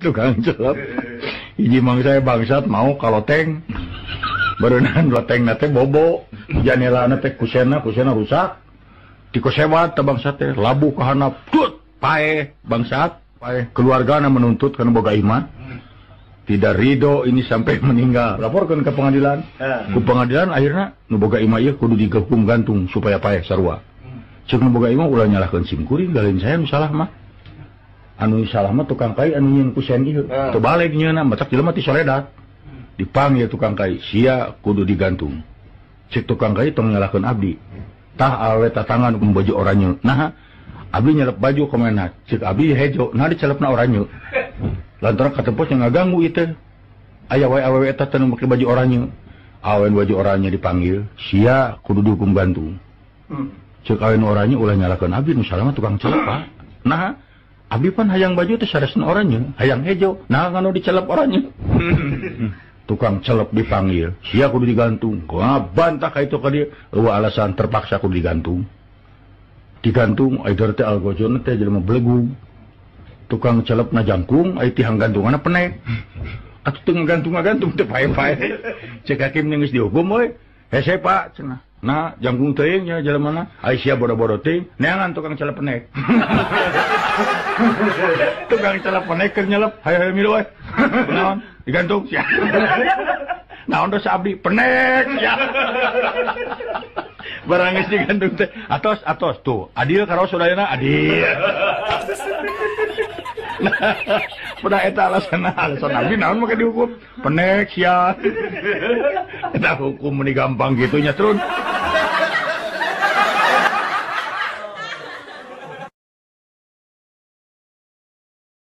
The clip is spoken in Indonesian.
tukang celep hiji mangsa bangsat mau kaloteng berenang loteng nate bobo janela nate kusena rusak di kusewat bangsat teh labu kahanap tut pae bangsat pae keluargana menuntut karena boga iman tidak ridho ini sampai meninggal laporkan ke pengadilan ke pengadilan akhirnya nu boga imah ieu kudu digepung gantung supaya pae sarua ceuk nu boga imah ulah nyalahkeun sim kuring galin saya nu salah mah anu salah mah tukang kai anu nyeun kusen ieu teu balik nyeuna matak jelema ti soledat dipanggil tukang kai sia kudu digantung cek tukang kai tong nyalahkeun abdi tah awe tatangan baju oranye nah abdi nyelep baju komenat cek abdi hejo nah dicelepna oranye lantaran katempos yang ngaganggu itu aya wae awewe eta teu make baju oranye awen baju oranye dipanggil sia kudu dihukum gantung cek awen oranye ulah nyalahkeun abdi nu salah mah tukang celep Pak nah abdi pan hayang baju teh saresna oranye hayang hejo nah nganu dicelep oranye tukang celep dipanggil sia kudu digantung bantah ka itu ka dieu eueuh alasan terpaksa kudu digantung aider teh algojon teh jelema belegu tukang celep na jangkung ai tihang gantunganna penek atuh teu ngagantung teh pae-pae cek hakim geus dihukum we hese Pak cenah nah jangkung teuing nya jelemana ai sia bodo-bodo teuing neangan tukang celep penek tukang celep penek keur nyelep hayo milu we naon digantung sia naon dosa abdi penek sia barang geus digantung teh atos tuh adil karo saudayana adil pada eta alasan abdi naon make dihukum penek sia eta hukum meni gampang gitu nya turun